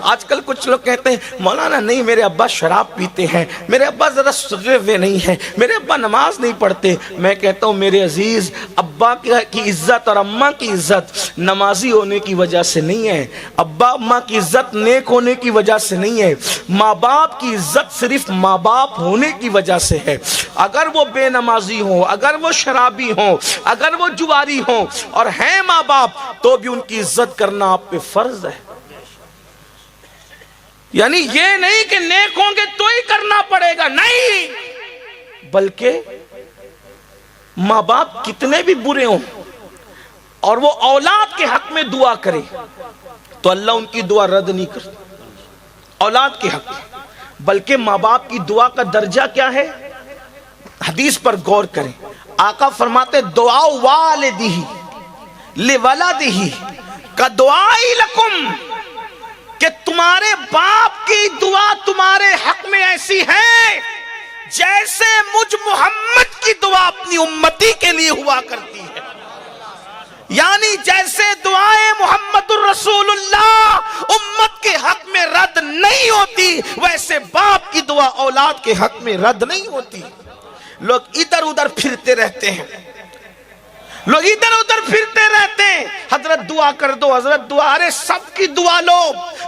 آج کل کچھ لوگ کہتے ہیں مولانا نہیں میرے ابا شراب پیتے ہیں، میرے ابا ذرا سدھرے ہوئے نہیں ہیں، میرے ابا نماز نہیں پڑھتے۔ میں کہتا ہوں میرے عزیز، ابا کی عزت اور اماں کی عزت نمازی ہونے کی وجہ سے نہیں ہے، ابا اماں کی عزت نیک ہونے کی وجہ سے نہیں ہے، ماں باپ کی عزت صرف ماں باپ ہونے کی وجہ سے ہے۔ اگر وہ بے نمازی ہوں، اگر وہ شرابی ہوں، اگر وہ جواری ہوں اور ہیں ماں باپ، تو بھی ان کی عزت کرنا آپ پہ فرض ہے۔ یعنی یہ نہیں کہ نیک ہوں گے تو ہی کرنا پڑے گا، نہیں، بلکہ ماں باپ کتنے بھی برے ہوں اور وہ اولاد کے حق میں دعا کرے تو اللہ ان کی دعا رد نہیں کرتا، اولاد کے حق میں۔ بلکہ ماں باپ کی دعا کا درجہ کیا ہے، حدیث پر غور کریں۔ آقا فرماتے دعا والدہ لولدہ کدعائی لکم، کہ تمہارے باپ کی دعا تمہارے حق میں ایسی ہے جیسے مجھ محمد کی دعا اپنی امتی کے لیے ہوا کرتی ہے۔ یعنی جیسے دعائیں محمد الرسول اللہ امت کے حق میں رد نہیں ہوتی، ویسے باپ کی دعا اولاد کے حق میں رد نہیں ہوتی۔ لوگ ادھر ادھر پھرتے رہتے ہیں، لوگ ادھر ادھر پھرتے رہتے ہیں، حضرت دعا کر دو، حضرت دعا، ارے سب کی دعا لو،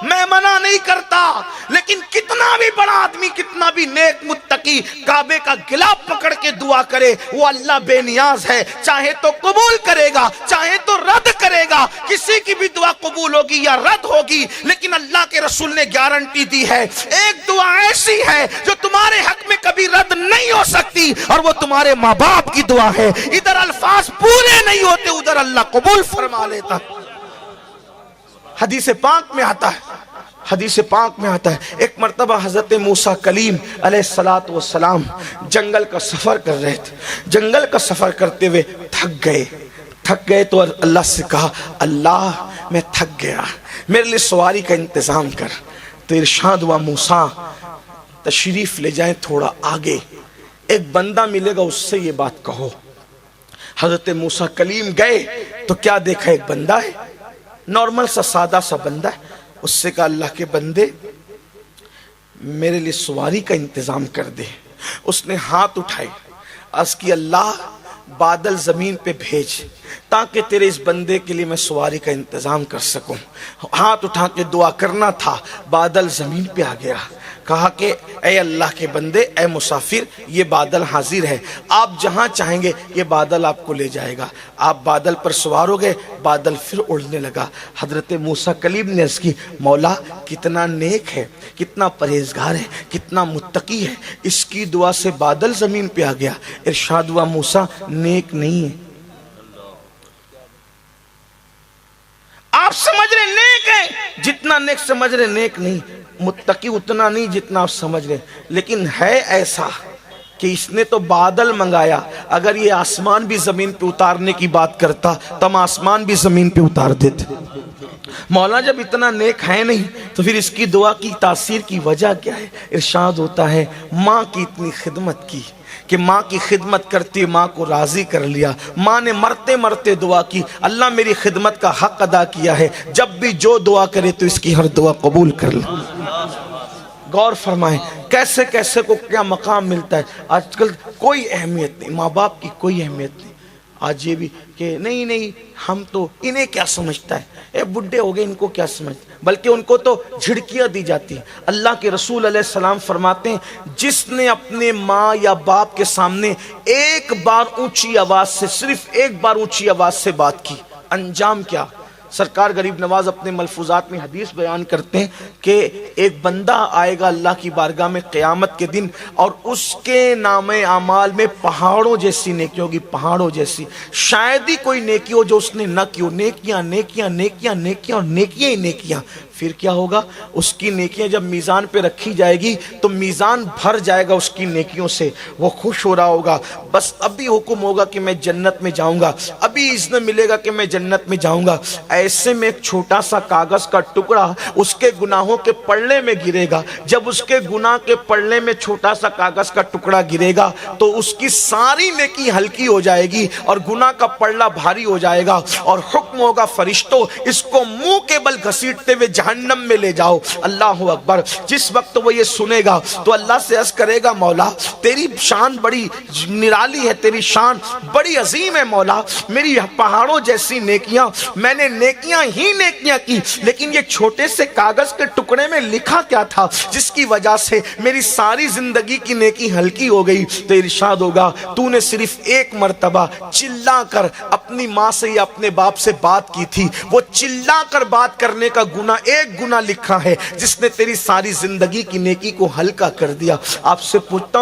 میں منع نہیں کرتا، لیکن کتنا بھی بڑا آدمی، کتنا بھی نیک متقی کعبے کا گلاف پکڑ کے دعا کرے، وہ اللہ بے نیاز ہے، چاہے تو قبول کرے گا چاہے تو رد کرے گا۔ کسی کی بھی دعا قبول ہوگی یا رد ہوگی، لیکن اللہ کے رسول نے گارنٹی دی ہے، ایک دعا ایسی ہے جو تمہارے حق میں کبھی رد نہیں ہو سکتی، اور وہ تمہارے ماں باپ کی دعا ہے۔ ادھر الفاظ پورے نہیں ہوتے، ادھر اللہ قبول فرما لیتا۔ حدیث پاک میں آتا ہے، حدیث پاک میں آتا ہے، ایک مرتبہ حضرت موسیٰ کلیم علیہ السلام جنگل کا سفر کر رہے تھے، جنگل کا سفر کرتے ہوئے تھک گئے تو اللہ سے کہا اللہ میں تھک گیا، میرے لیے سواری کا انتظام کر۔ تو ارشاد ہوا موسیٰ تشریف لے جائیں تھوڑا آگے، ایک بندہ ملے گا اس سے یہ بات کہو۔ حضرت موسیٰ کلیم گئے تو کیا دیکھا، ایک بندہ ہے، نارمل سا سادہ سا بندہ ہے۔ اس سے کہا اللہ کے بندے میرے لیے سواری کا انتظام کر دے۔ اس نے ہاتھ اٹھائے، عرض کی اللہ بادل زمین پہ بھیج تاکہ تیرے اس بندے کے لیے میں سواری کا انتظام کر سکوں۔ ہاتھ اٹھا کے دعا کرنا تھا، بادل زمین پہ آ گیا۔ کہا کہ اے اللہ کے بندے، اے مسافر، یہ بادل حاضر ہے، آپ جہاں چاہیں گے یہ بادل آپ کو لے جائے گا۔ آپ بادل پر سوار ہو گئے، بادل پھر اڑنے لگا۔ حضرت موسیٰ کلیم نے عرض کی مولا کتنا نیک ہے، کتنا پرہیزگار ہے، کتنا متقی ہے، اس کی دعا سے بادل زمین پہ آ گیا۔ ارشاد ہوا موسیٰ نیک نہیں ہے۔ آپ سمجھ رہے نیک ہے، جتنا نیک سمجھ رہے نیک نہیں، متقی اتنا نہیں جتنا آپ سمجھ رہے، لیکن ہے ایسا کہ اس نے تو بادل منگایا، اگر یہ آسمان بھی زمین پہ اتارنے کی بات کرتا تو ہم آسمان بھی زمین پہ اتار دیتے۔ مولا جب اتنا نیک ہے نہیں تو پھر اس کی دعا کی تاثیر کی وجہ کیا ہے؟ ارشاد ہوتا ہے ماں کی اتنی خدمت کی کہ ماں کی خدمت کرتی ماں کو راضی کر لیا، ماں نے مرتے مرتے دعا کی اللہ میری خدمت کا حق ادا کیا ہے، جب بھی جو دعا کرے تو اس کی ہر دعا قبول کر لے۔ غور فرمائیں کیسے کیسے کو کیا مقام ملتا ہے۔ آج کل کوئی اہمیت نہیں، ماں باپ کی کوئی اہمیت نہیں۔ آج یہ بھی کہ نہیں ہم تو انہیں کیا سمجھتا ہے، اے بڈھے ہو گئے ان کو کیا سمجھتا ہے، بلکہ ان کو تو جھڑکیاں دی جاتی ہیں۔ اللہ کے رسول علیہ السلام فرماتے ہیں جس نے اپنے ماں یا باپ کے سامنے ایک بار اونچی آواز سے، صرف ایک بار اونچی آواز سے بات کی، انجام کیا؟ سرکار غریب نواز اپنے ملفوظات میں حدیث بیان کرتے ہیں کہ ایک بندہ آئے گا اللہ کی بارگاہ میں قیامت کے دن، اور اس کے نام اعمال میں پہاڑوں جیسی نیکی ہوگی، پہاڑوں جیسی، شاید ہی کوئی نیکی ہو جو اس نے نہ کی ہو، نیکیاں نیکیاں نیکیاں نیکیاں اور نیکیاں ہی نیکیاں۔ پھر کیا ہوگا؟ اس کی نیکیاں جب میزان پہ رکھی جائے گی تو میزان بھر جائے گا اس کی نیکیوں سے، وہ خوش ہو رہا ہوگا، بس ابھی حکم ہوگا کہ میں جنت میں جاؤں گا، ابھی اذن ملے گا کہ میں جنت میں جاؤں گا۔ ایسے میں ایک چھوٹا سا کاغذ کا ٹکڑا اس کے گناہوں کے پلڑے میں گرے گا. جب اس کے گناہ کے پلڑے میں چھوٹا سا کاغذ کا ٹکڑا گرے گا تو اس کی ساری نیکی ہلکی ہو جائے گی اور گناہ کا پلڑا بھاری ہو جائے گا, اور حکم ہوگا فرشتوں اس کو منہ کے بل گھسیٹتے ہوئے جہنم میں لے جاؤ. اللہ اکبر. جس وقت وہ یہ سنے گا تو اللہ سے عرض کرے گا مولا تیری شان بڑی نرالی ہے, تیری شان بڑی عظیم ہے مولا, میری پہاڑوں جیسی نیکیاں, میں نے نیکیاں ہی نیکیاں کی, لیکن یہ چھوٹے سے کاغذ کے ٹکڑے میں لکھا کیا تھا جس کی وجہ سے میری ساری زندگی کی نیکی ہلکی ہو گئی. تو ارشاد ہوگا تو نے صرف ایک مرتبہ چلا کر اپنی ماں سے یا اپنے باپ سے بات کی تھی, وہ چلا کر بات کرنے کا گناہ ایک گناہ لکھا ہے جس نے تیری ساری زندگی کی نیکی کو ہلکا کر دیا. آپ سے پوچھتا ہوں